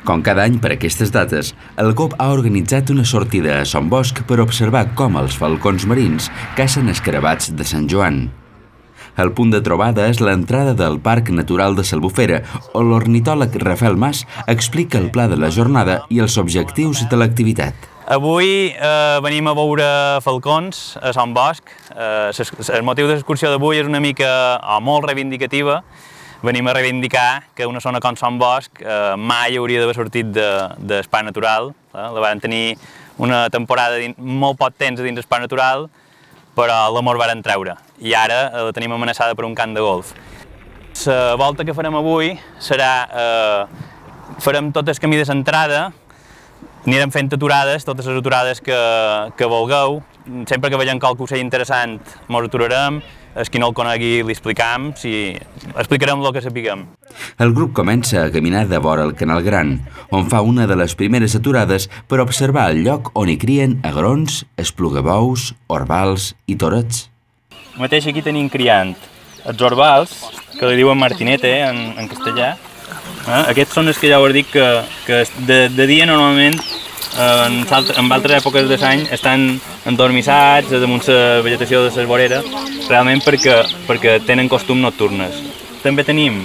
Com cada any per aquestes dates, el GOB ha organitzat una sortida a Son Bosc per observar com els falcons marins cacen escarabats de Sant Joan. El punt de trobada és l'entrada del Parc Natural de s'Albufera, on l'ornitòleg Rafael Mas explica el pla de la jornada i els objectius de l'activitat. Avui venim a veure falcons a Son Bosc. El motiu de l'excursió d'avui és una mica o molt reivindicativa. Venim a reivindicar que una zona com Son Bosc mai hauria d'haver sortit d'espai natural. La van tenir una temporada molt poc temps dins d'espai natural, però l'amor varen treure i ara la tenim amenaçada per un camp de golf. La volta que farem avui serà, farem tot el camí de l'entrada, anirem fent aturades, totes les aturades que vulgueu. Sempre que vegem qualque ocell interessant ens aturarem, el qui no el conegui li explicarem el que sapiguem. El grup comença a caminar de vora el Canal Gran, on fa una de les primeres aturades per observar el lloc on hi crien agrons, esplugabous, orbals i torets. Mateix aquí tenim criant els orbals, que li diuen martinete en castellà. Aquests són els que ja us dic que de dia normalment en altres èpoques de l'any estan endormissats damunt la vegetació de les voreres, realment perquè tenen costum nocturnes. També tenim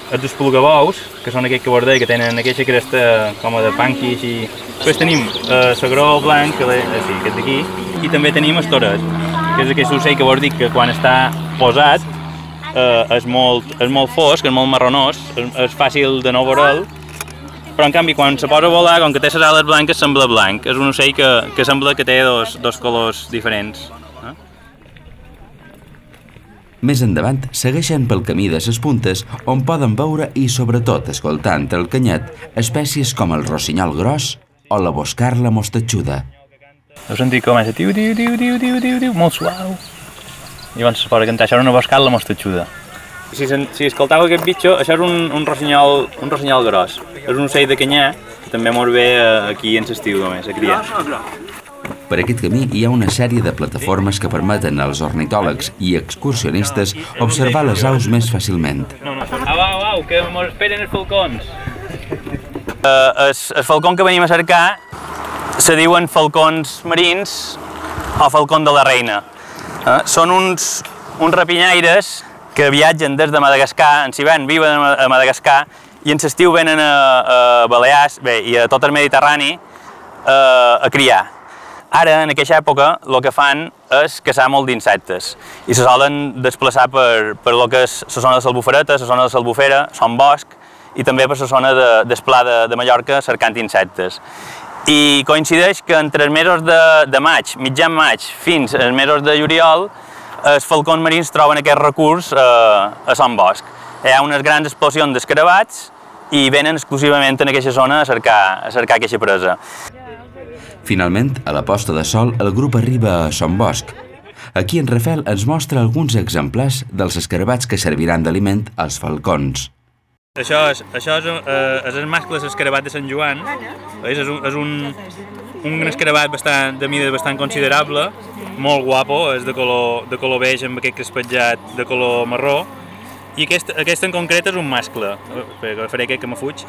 els esplugabous, que són aquells que vos deia, que tenen aquesta cresta com de panquis, i després tenim l'agró blanc, aquest d'aquí, i també tenim els torets, que és aquest ocell que vos dic que quan està posat és molt fosc, és molt marronós, és fàcil de no veure'l, però en canvi quan se posa a volar, com que té les ales blanques, sembla blanc. És un ocell que sembla que té dos colors diferents. Més endavant segueixen pel camí de les puntes, on poden veure i sobretot escoltar entre el canyet espècies com el rossinyol gros o la boscarla mostatxuda. Heu sentit com comença tiu, tiu, tiu, tiu, tiu, tiu, tiu, molt suau. I llavors se posa a cantar, això és una boscarla mostatxuda. Si escoltau aquest bitxo, això és un rossinyol gros. És un ocell de canyar, que també mor bé aquí en l'estiu només, a criar. Per aquest camí hi ha una sèrie de plataformes que permeten als ornitòlegs i excursionistes observar les aus més fàcilment. Au, que mos esperen els falcons! El falcon que venim a cercar se diuen falcons marins o falcon de la reina. Són uns rapinyaires que viatgen des de Madagascar, en hivern viuen a Madagascar i en l'estiu venen a Balears i a tot el Mediterrani a criar. Ara, en aquesta època, el que fan és caçar molt d'insectes i se solen desplaçar per el que és la zona de l'Albufereta, la zona de l'Albufera, Son Bosc i també per la zona del Pla de Mallorca cercant insectes. I coincideix que entre els mesos de maig, mitjan maig, fins als mesos de juliol, els falcons marins troben aquest recurs a Son Bosc. Hi ha unes grans explosions d'escarabats i venen exclusivament en aquesta zona a cercar aquesta presa. Finalment, a la posta de sol, el grup arriba a Son Bosc. Aquí en Rafael ens mostra alguns exemplars dels escarabats que serviran d'aliment als falcons. Això és el mascle escarabat de Sant Joan. És un escarabat de mida bastant considerable, molt guapo, és de color beix amb aquest crespatjat de color marró. I aquest en concret és un mascle, perquè faré aquest que me fuig.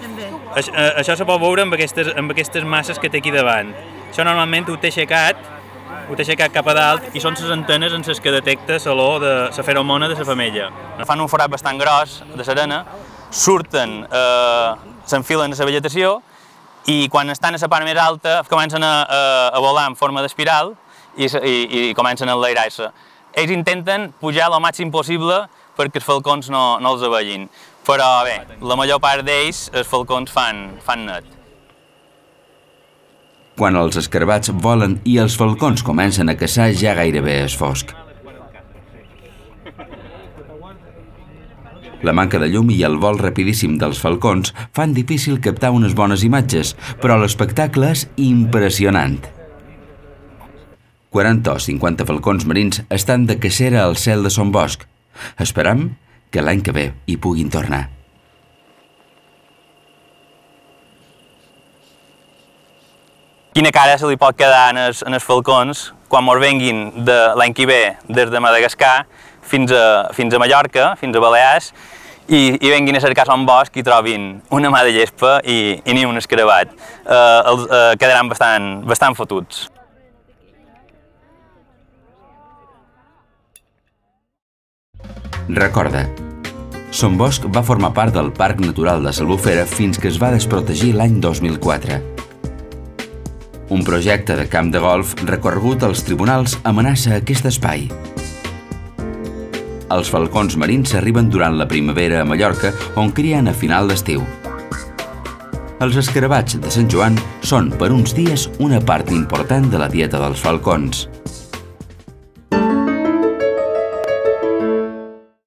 Això se pot veure amb aquestes masses que té aquí davant. Això normalment ho té aixecat cap a dalt i són les antenes en les que detecta l'olor de la feromona de la femella. Fan un forat bastant gros de l'arena, surten, s'enfilen a la vegetació i quan estan a la part més alta comencen a volar en forma d'espiral i comencen a enlairar-se. Ells intenten pujar el màxim possible perquè els falcons no els avellin, però bé, la major part d'ells, els falcons fan net. Quan els escarabats volen i els falcons comencen a caçar, ja gairebé és fosc. La manca de llum i el vol rapidíssim dels falcons fan difícil captar unes bones imatges, però l'espectacle és impressionant. 40 o 50 falcons marins estan de cacera al cel de Son Bosc. Esperam que l'any que ve hi puguin tornar. Quina cara se li pot quedar en els falcons quan mos venguin l'any que ve des de Madagascar fins a Mallorca, fins a Balears, i venguin a cercar son bosc i trobin una mà de llespa i ni un escarabat. Quedaran bastant fotuts. Recorda, Son Bosc va formar part del Parc Natural de l'Albufera fins que es va desprotegir l'any 2004. Un projecte de camp de golf recorregut als tribunals amenaça aquest espai. Els falcons marins arriben durant la primavera a Mallorca, on crien a final d'estiu. Els escarabats de Sant Joan són, per uns dies, una part important de la dieta dels falcons.